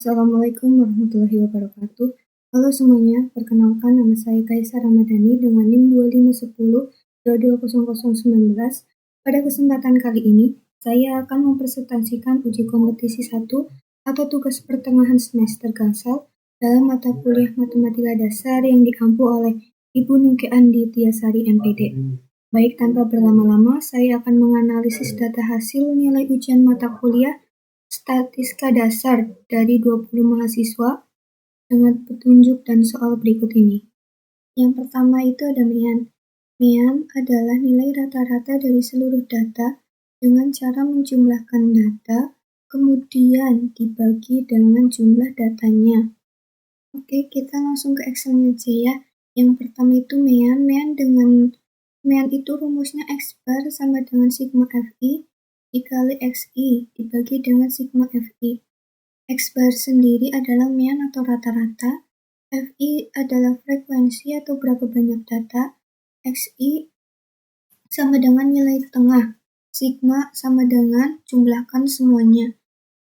Assalamualaikum warahmatullahi wabarakatuh. Halo semuanya, perkenalkan nama saya Kaisa Ramadhani dengan NIM 2510-22019. Pada kesempatan kali ini, saya akan mempresentasikan uji kompetisi 1 atau tugas pertengahan semester Gansal dalam mata kuliah Matematika Dasar yang diampu oleh Ibu Nungki Andi Tiasari MPD. Baik, tanpa berlama-lama, saya akan menganalisis data hasil nilai ujian mata kuliah Statistika Dasar dari 20 mahasiswa dengan petunjuk dan soal berikut ini. Yang pertama itu ada MEAN. MEAN adalah nilai rata-rata dari seluruh data dengan cara menjumlahkan data, kemudian dibagi dengan jumlah datanya. Oke, kita langsung ke Excel-nya aja ya. Yang pertama itu MEAN. MEAN itu rumusnya X bar sama dengan sigma FI dikali XI dibagi dengan sigma FI. X bar sendiri adalah MEAN atau rata-rata, FI adalah frekuensi atau berapa banyak data, XI sama dengan nilai tengah, sigma sama dengan jumlahkan semuanya.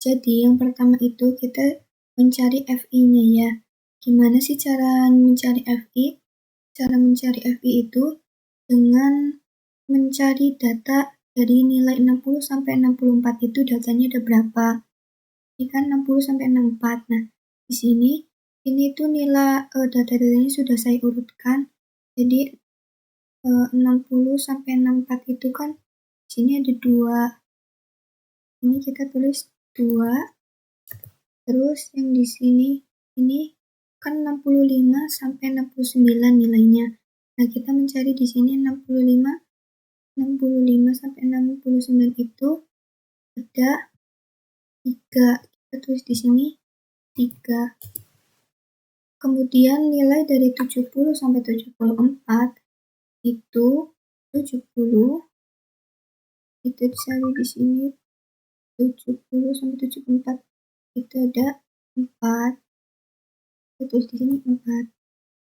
Jadi yang pertama itu kita mencari FI-nya ya. Gimana sih cara mencari FI? Cara mencari FI itu dengan mencari data dari nilai 60 sampai 64 itu datanya ada berapa? Ini kan 60 sampai 64. Nah, di sini ini tuh nilai data-datanya sudah saya urutkan. Jadi 60 sampai 64 itu kan di sini ada 2. Ini kita tulis 2. Terus yang di sini ini kan 65 sampai 69 nilainya. Nah, kita mencari di sini 65 sampai 69 itu ada 3. Kita tulis di sini 3. Kemudian nilai dari 70 sampai 74 itu 70. Kita cari di sini 70 sampai 74 itu ada 4. Kita tulis di sini 4.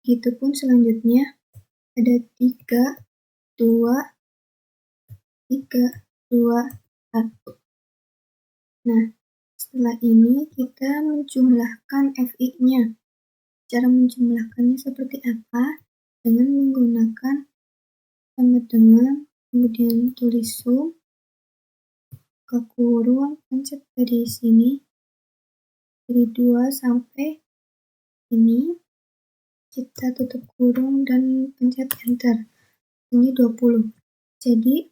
Begitupun selanjutnya ada 3, 2, 1. Nah, setelah ini kita menjumlahkan FI-nya. Cara menjumlahkannya seperti apa? Dengan menggunakan sama dengan, kemudian tulis sum, ke kurung, pencet dari sini, dari 2 sampai ini, kita tutup kurung dan pencet enter. Ini 20. Jadi,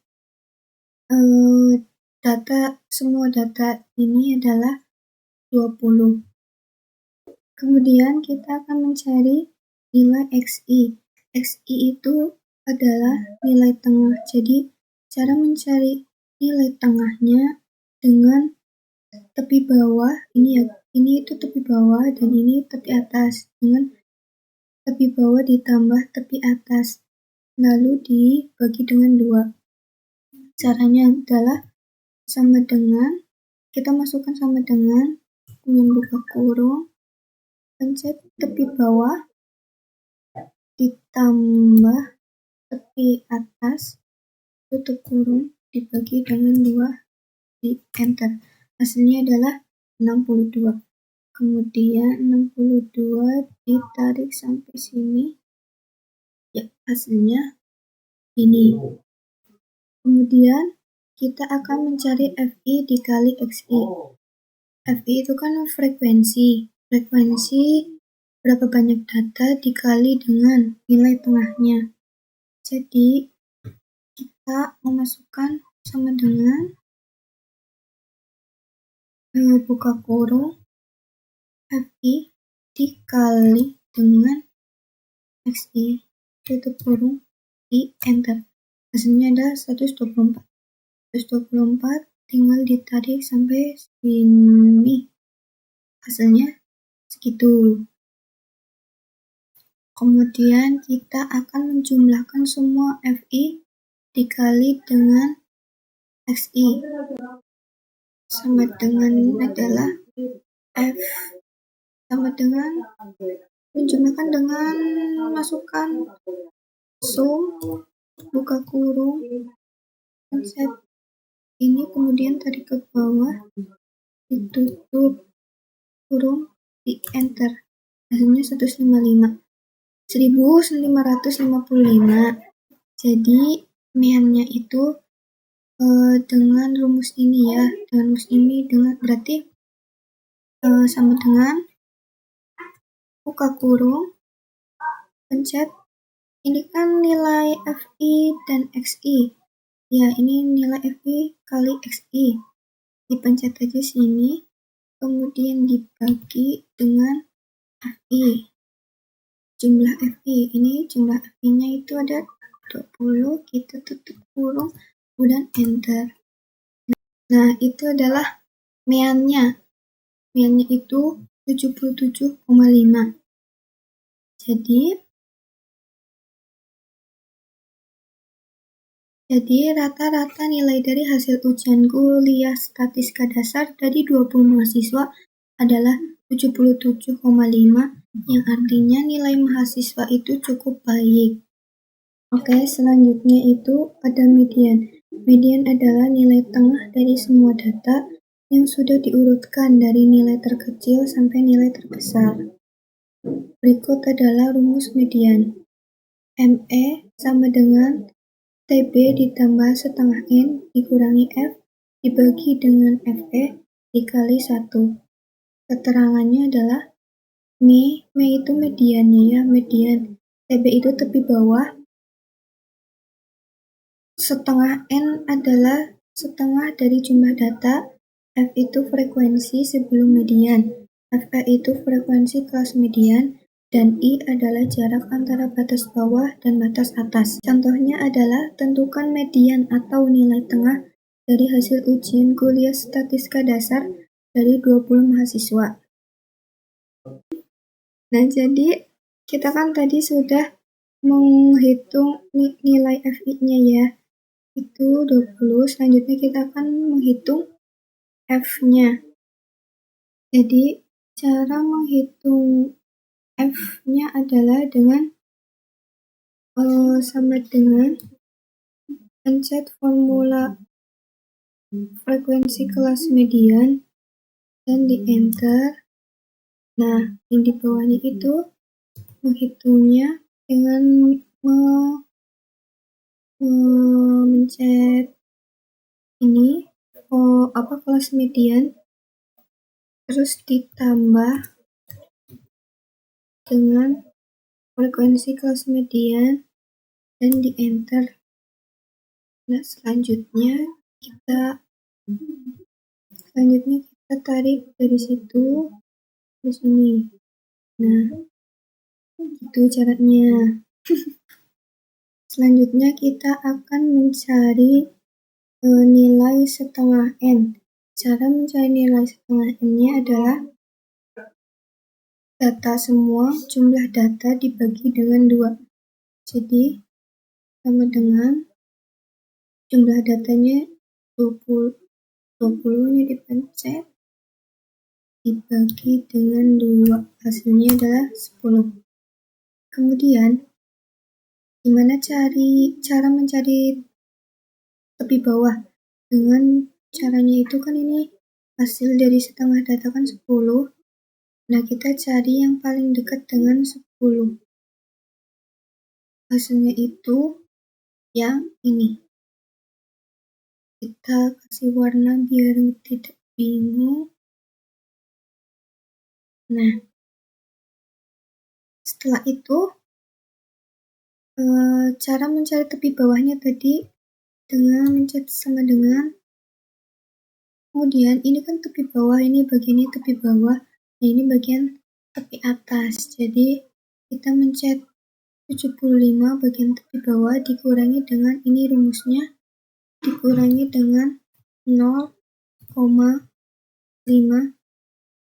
semua data ini adalah 20. Kemudian kita akan mencari nilai XI. XI itu adalah nilai tengah. Jadi cara mencari nilai tengahnya dengan tepi bawah, ini itu tepi bawah dan ini tepi atas, dengan tepi bawah ditambah tepi atas, lalu dibagi dengan 2. Caranya adalah sama dengan, kita masukkan sama dengan buka kurung, pencet tepi bawah, ditambah tepi atas, tutup kurung, dibagi dengan 2, di enter. Hasilnya adalah 62. Kemudian 62 ditarik sampai sini. Ya, hasilnya ini. Kemudian kita akan mencari FI dikali XI. FI itu kan frekuensi berapa banyak data dikali dengan nilai tengahnya. Jadi kita memasukkan sama dengan buka kurung FI dikali dengan XI, tutup kurung, di enter. Hasilnya ada 124. 124 tinggal ditarik sampai sini. Hasilnya segitu. Kemudian kita akan menjumlahkan semua FI dikali dengan XI. Sama dengan adalah F sama dengan menjumlahkan dengan masukkan sum, buka kurung, pencet ini, kemudian tarik ke bawah, ditutup kurung di enter. Hasilnya 1555. Jadi meannya itu dengan rumus ini ya, dengan rumus ini berarti sama dengan buka kurung, pencet, ini kan nilai FI dan XI. Ya, ini nilai FI kali XI. Dipencet aja sini, kemudian dibagi dengan FI. Jumlah FI, ini jumlah FI-nya itu ada 20, kita tutup kurung, kemudian enter. Nah, itu adalah meannya. Meannya itu 77,5. Jadi rata-rata nilai dari hasil ujian kuliah statistika dasar dari 20 mahasiswa adalah 77,5, yang artinya nilai mahasiswa itu cukup baik. Oke, selanjutnya itu ada median. Median adalah nilai tengah dari semua data yang sudah diurutkan dari nilai terkecil sampai nilai terbesar. Berikut adalah rumus median. ME sama dengan TB ditambah setengah N dikurangi F dibagi dengan FE dikali 1. Keterangannya adalah Me itu mediannya ya, median. TB itu tepi bawah. Setengah N adalah setengah dari jumlah data. F itu frekuensi sebelum median. FE itu frekuensi kelas median. Dan I adalah jarak antara batas bawah dan batas atas. Contohnya adalah tentukan median atau nilai tengah dari hasil ujian kuliah statistika dasar dari 20 mahasiswa. Nah, jadi kita kan tadi sudah menghitung nilai FI-nya ya. Itu 20, selanjutnya kita akan menghitung F-nya. Jadi, cara menghitung F-nya adalah dengan sama dengan pencet formula frekuensi kelas median dan di enter. Nah, yang di bawahnya itu menghitungnya dengan mencet ini kelas median, terus ditambah dengan frekuensi kelas median dan di enter. Nah, selanjutnya kita tarik dari situ ke sini. Nah, itu caranya. Selanjutnya kita akan mencari nilai setengah N. Cara mencari nilai setengah N-nya adalah data semua, jumlah data dibagi dengan 2. Jadi, sama dengan jumlah datanya 20 ini dipencet, dibagi dengan 2. Hasilnya adalah 10. Kemudian, gimana cara mencari tepi bawah? Dengan caranya itu kan ini hasil dari setengah data kan 10. Nah, kita cari yang paling dekat dengan 10. Hasilnya itu yang ini. Kita kasih warna biar tidak bingung. Nah, setelah itu cara mencari tepi bawahnya tadi dengan mencet sama dengan, kemudian ini kan tepi bawah, ini bagiannya tepi bawah, nah ini bagian tepi atas. Jadi kita mencet 75 bagian tepi bawah dikurangi dengan ini rumusnya, dikurangi dengan 0,5,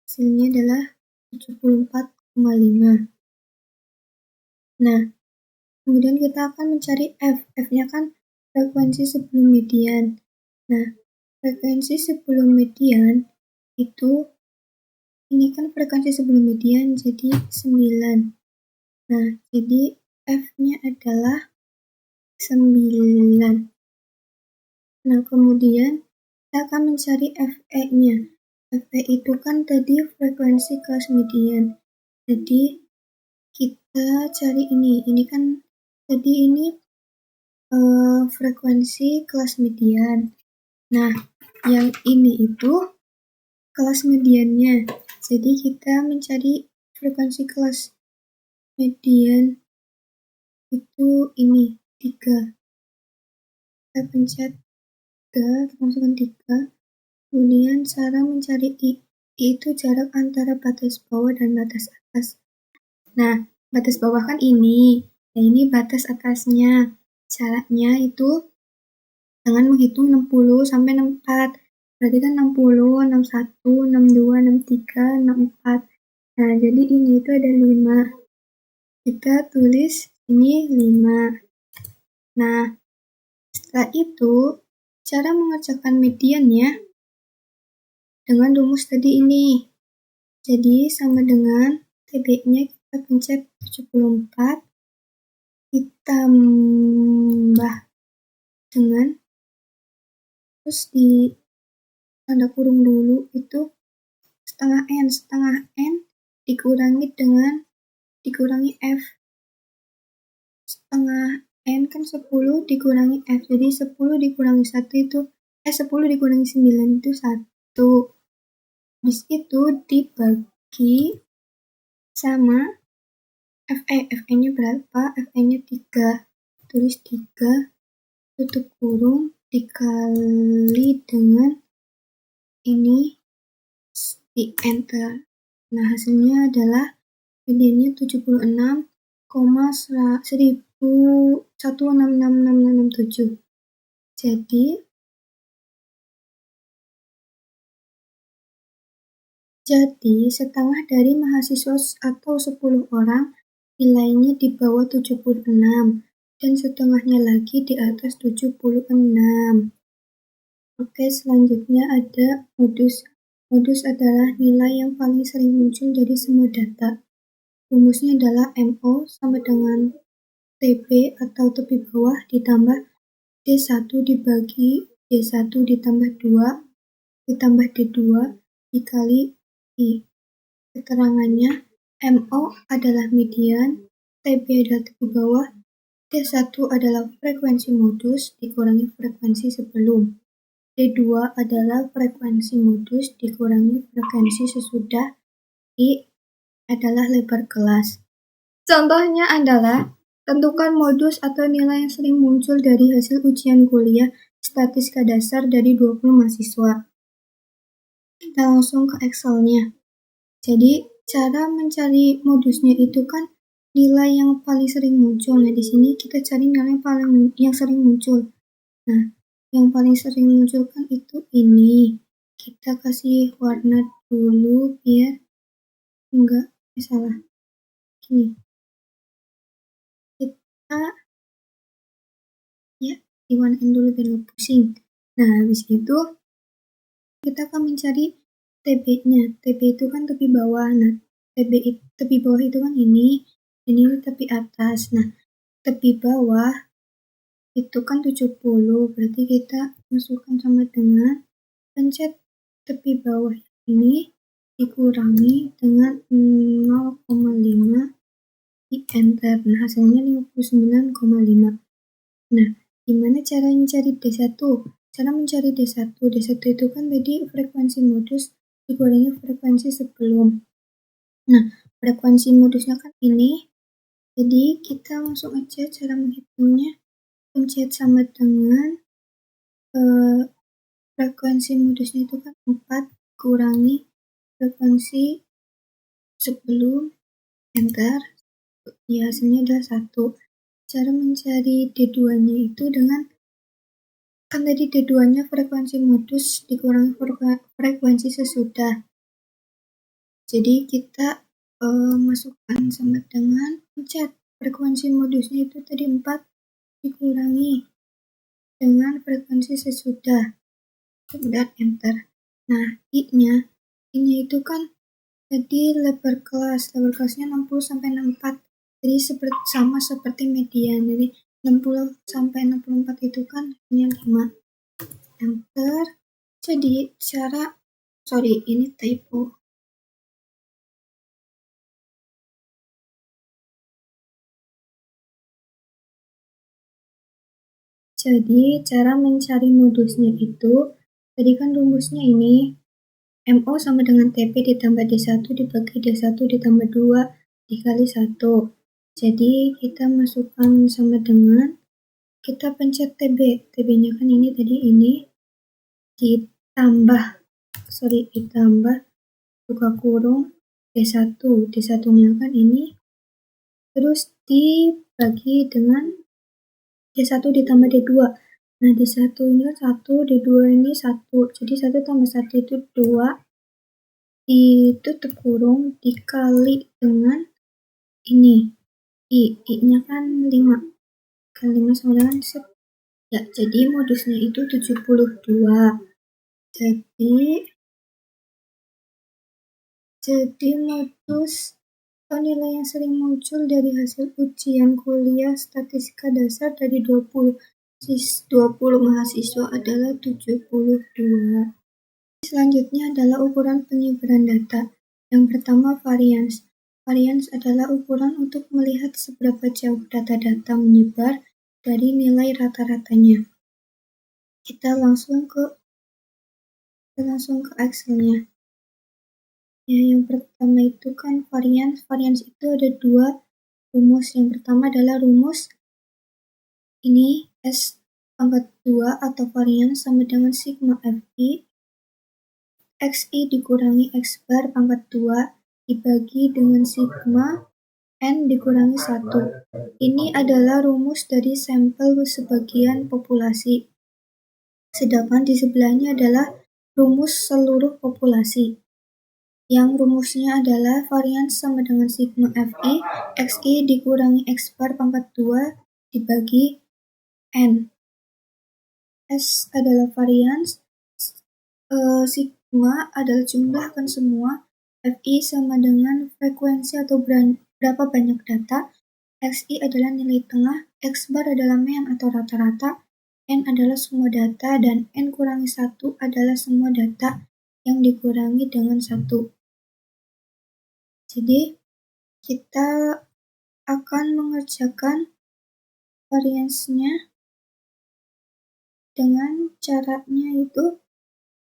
hasilnya adalah 74,5. Nah, kemudian kita akan mencari F. F-nya kan frekuensi sebelum median. Nah, frekuensi sebelum median itu, ini kan frekuensi sebelum median jadi 9. Nah, jadi F-nya adalah 9. Nah, kemudian kita akan mencari FE-nya. FP itu kan tadi frekuensi kelas median. Jadi kita cari ini kan tadi ini frekuensi kelas median. Nah, yang ini itu kelas mediannya. Jadi kita mencari frekuensi kelas median itu ini 3. Kita pencet 3, kita masukkan 3. Kemudian cara mencari I itu jarak antara batas bawah dan batas atas. Nah, batas bawah kan ini. Nah, ini batas atasnya. Caranya itu dengan menghitung 60 sampai 64. Berarti kan 60, 61, 62, 63, 64. Nah, jadi ini itu ada 5. Kita tulis ini 5. Nah, setelah itu, cara mengerjakan mediannya dengan rumus tadi ini. Jadi, sama dengan TB-nya kita pencet 74, ditambah dengan, terus di tanda kurung dulu itu setengah N dikurangi F. Setengah N kan 10 dikurangi F, jadi 10 dikurangi 1 itu 10 dikurangi 9 itu 1. Habis itu dibagi sama FE-nya berapa? FE-nya 3. Tulis 3 tutup kurung dikali dengan ini di enter. Nah, hasilnya adalah mediannya 76,1666667. Jadi setengah dari mahasiswa atau 10 orang nilainya di bawah 76 dan setengahnya lagi di atas 76. Oke, selanjutnya ada modus. Modus adalah nilai yang paling sering muncul dari semua data. Rumusnya adalah MO sama dengan TB atau tepi bawah ditambah D1 dibagi D1 ditambah 2 ditambah D2 dikali I. Keterangannya, MO adalah median, TB adalah tepi bawah, D1 adalah frekuensi modus dikurangi frekuensi sebelum. D2 adalah frekuensi modus dikurangi frekuensi sesudah. I adalah lebar kelas. Contohnya adalah tentukan modus atau nilai yang sering muncul dari hasil ujian kuliah statistika dasar dari 20 mahasiswa. Kita langsung ke Excel-nya. Jadi, cara mencari modusnya itu kan nilai yang paling sering muncul. Nah, di sini kita cari nilai yang sering muncul. Nah, yang paling sering muncul kan itu ini. Kita kasih warna dulu biar enggak salah. Gini. Kita ya diwarnain dulu biar enggak pusing. Nah, habis itu kita akan mencari TB-nya. TB itu kan tepi bawah. Nah, tepi bawah itu kan ini, dan ini tepi atas. Nah, tepi bawah itu kan 70, berarti kita masukkan sama dengan pencet tepi bawah ini dikurangi dengan 0,5 di enter. Nah, hasilnya 59,5. Nah, gimana cara mencari D1? Cara mencari D1 itu kan tadi frekuensi modus dikurangi frekuensi sebelum. Nah, frekuensi modusnya kan ini. Jadi kita langsung aja cara menghitungnya. Pencet sama dengan frekuensi modusnya itu kan 4 kurangi frekuensi sebelum enter. Ya, hasilnya adalah 1. Cara mencari D2-nya itu dengan kan tadi D2-nya frekuensi modus dikurangi frekuensi sesudah. Jadi kita masukkan sama dengan pencet frekuensi modusnya itu tadi 4 dikurangi dengan frekuensi sesudah. Kemudian enter. Nah, I-nya itu kan tadi lebar kelasnya 60 sampai 64. Jadi sama seperti median. Jadi 60 sampai 64 itu kan hanya 5. Enter. Jadi cara Sorry, ini typo. Jadi, cara mencari modusnya itu, tadi kan rumusnya ini, MO sama dengan TP ditambah D1 dibagi D1 ditambah 2 dikali 1. Jadi, kita masukkan sama dengan, kita pencet TB. TB-nya kan ini tadi ini, ditambah buka kurung D1. D1-nya kan ini, terus dibagi dengan D1 ditambah D2. Nah, D1 ini kan 1, D2 ini 1. Jadi 1 tambah 1 itu 2. Ditutup kurung dikali dengan ini. I-nya kan 5. Kan 5 sama dengan set. Ya, jadi modusnya itu 72. Jadi modus atau nilai yang sering muncul dari hasil ujian kuliah statistika dasar dari 20 mahasiswa adalah 72. Selanjutnya adalah ukuran penyebaran data. Yang pertama, varians. Varians adalah ukuran untuk melihat seberapa jauh data-data menyebar dari nilai rata-ratanya. Kita langsung ke Excel-nya. Ya, yang pertama itu kan varians. Varians itu ada 2 rumus. Yang pertama adalah rumus ini S pangkat 2 atau varians sama dengan sigma Fi XI dikurangi X bar pangkat 2 dibagi dengan sigma N dikurangi 1. Ini adalah rumus dari sampel sebagian populasi. Sedangkan di sebelahnya adalah rumus seluruh populasi. Yang rumusnya adalah varians sama dengan sigma Fi XI dikurangi X bar pangkat 2 dibagi N. S adalah varians, sigma adalah jumlah kan semua, Fi sama dengan frekuensi atau berapa banyak data, Xi adalah nilai tengah, X bar adalah mean atau rata-rata, N adalah semua data, dan N kurangi 1 adalah semua data yang dikurangi dengan 1. Jadi, kita akan mengerjakan variansnya dengan caranya itu,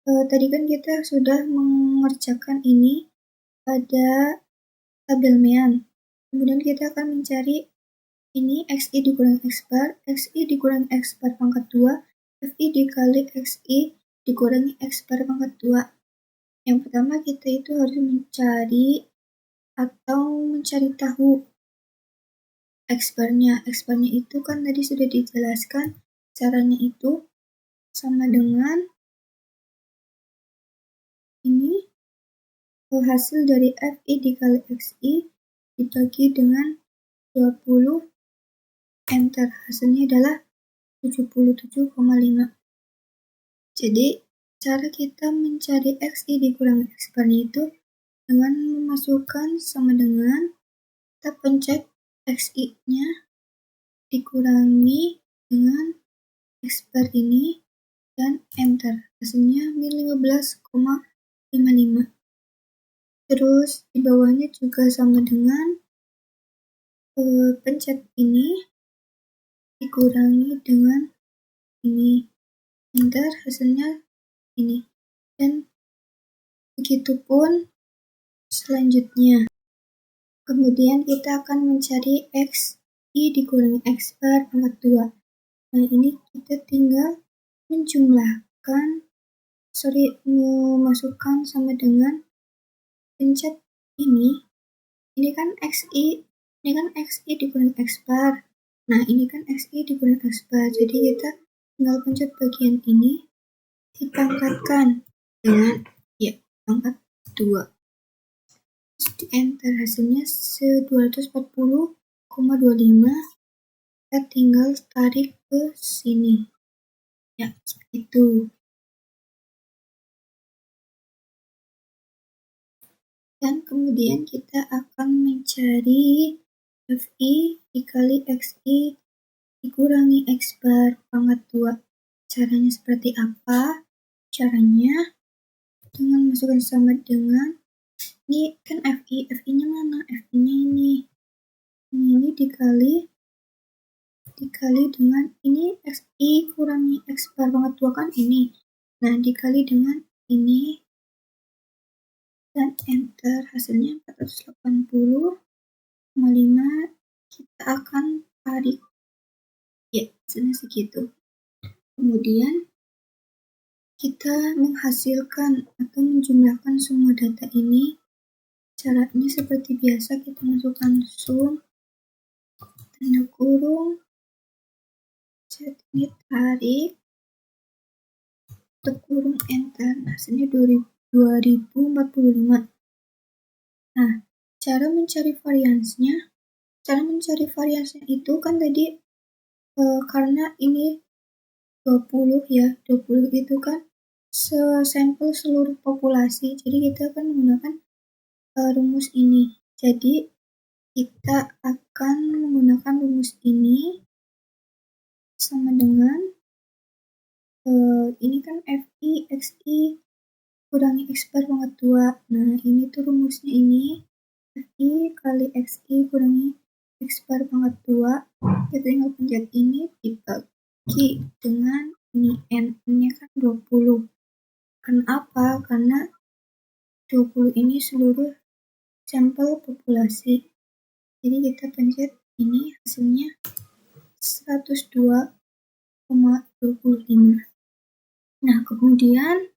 tadi kan kita sudah mengerjakan ini pada tabel mean. Kemudian kita akan mencari ini Xi dikurangi X bar, Xi dikurangi X bar pangkat 2, Fi dikali Xi dikurangi X bar pangkat 2. Yang pertama kita itu harus mencari tahu X barnya. X barnya itu kan tadi sudah dijelaskan, caranya itu sama dengan ini, hasil dari Fi dikali Xi dibagi dengan 20, enter. Hasilnya adalah 77,5. Jadi, cara kita mencari Xi dikurangi X barnya itu dengan memasukkan sama dengan, kita pencet Xi-nya dikurangi dengan X bar ini dan enter. Hasilnya 15,55. Terus di bawahnya juga sama dengan pencet ini dikurangi dengan ini, enter. Hasilnya ini. Dan begitupun selanjutnya. Kemudian kita akan mencari Xi dikurangi X bar pangkat 2. Nah, ini kita tinggal memasukkan sama dengan pencet ini kan Xi dikurangi X bar. Nah, ini kan Xi dikurangi X bar. Jadi kita tinggal pencet bagian ini, dipangkatkan dengan pangkat 2. Terus di enter, hasilnya 240,25. Kita tinggal tarik ke sini. Ya, seperti itu. Dan kemudian kita akan mencari Fi dikali Xi dikurangi X bar pangkat 2. Caranya seperti apa? Caranya dengan masukkan sama dengan ini kan FI-nya mana? FI-nya ini dikali dengan ini XI kurangi X bar pangkat 2 kan ini. Nah, dikali dengan ini dan enter, hasilnya 480,5. Kita akan tarik ya, hasilnya segitu. Kemudian kita menghasilkan atau menjumlahkan semua data ini. Caranya seperti biasa, kita masukkan sum, tanda kurung, ini tarik, kurung enter, hasilnya 2045. Nah, cara mencari variansnya itu kan tadi karena ini 20 ya, 20 itu kan sampel seluruh populasi, jadi kita akan menggunakan rumus ini. Jadi kita akan menggunakan rumus ini sama dengan ini kan FI XI kurangi X bar pangkat 2. Nah, ini tuh rumusnya ini FI kali XI kurangi X bar pangkat 2. Kita tinggal pencet ini dibagi dengan ini N-nya kan 20. Kenapa? Karena 20 ini seluruh sampel populasi. Jadi kita pencet ini, hasilnya 102,25. Nah, kemudian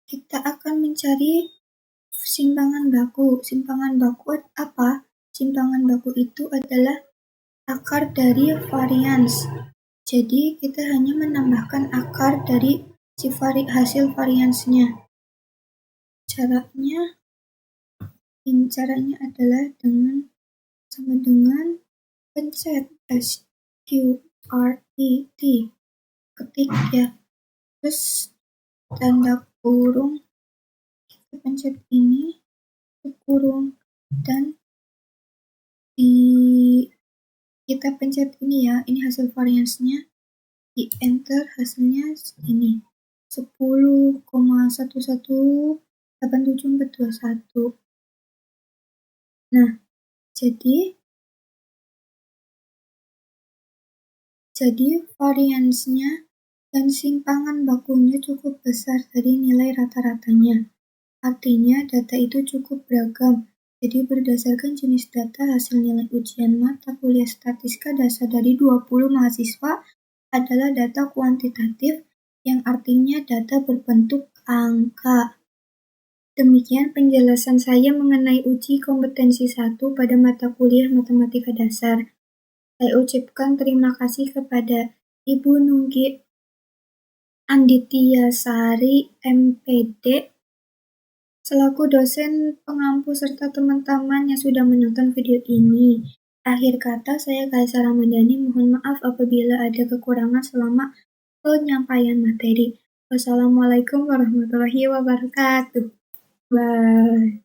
kita akan mencari simpangan baku. Simpangan baku apa? Simpangan baku itu adalah akar dari varians. Jadi kita hanya menambahkan akar dari hasil variansnya. Caranya adalah sama dengan pencet SQRT, ketik ya, terus tanda kurung, kita pencet ini, kurung, dan kita pencet ini ya, ini hasil variansnya, di enter, hasilnya ini 10,118741. Nah, jadi variansnya dan simpangan bakunya cukup besar dari nilai rata-ratanya. Artinya data itu cukup beragam. Jadi berdasarkan jenis data, hasil nilai ujian mata kuliah statistika dasar dari 20 mahasiswa adalah data kuantitatif, yang artinya data berbentuk angka. Demikian penjelasan saya mengenai uji kompetensi 1 pada mata kuliah matematika dasar. Saya ucapkan terima kasih kepada Ibu Nunggi Anditiasari, MPD, selaku dosen pengampu serta teman-teman yang sudah menonton video ini. Akhir kata, saya Kaisa Ramadhani mohon maaf apabila ada kekurangan selama penyampaian materi. Wassalamualaikum warahmatullahi wabarakatuh. Bye.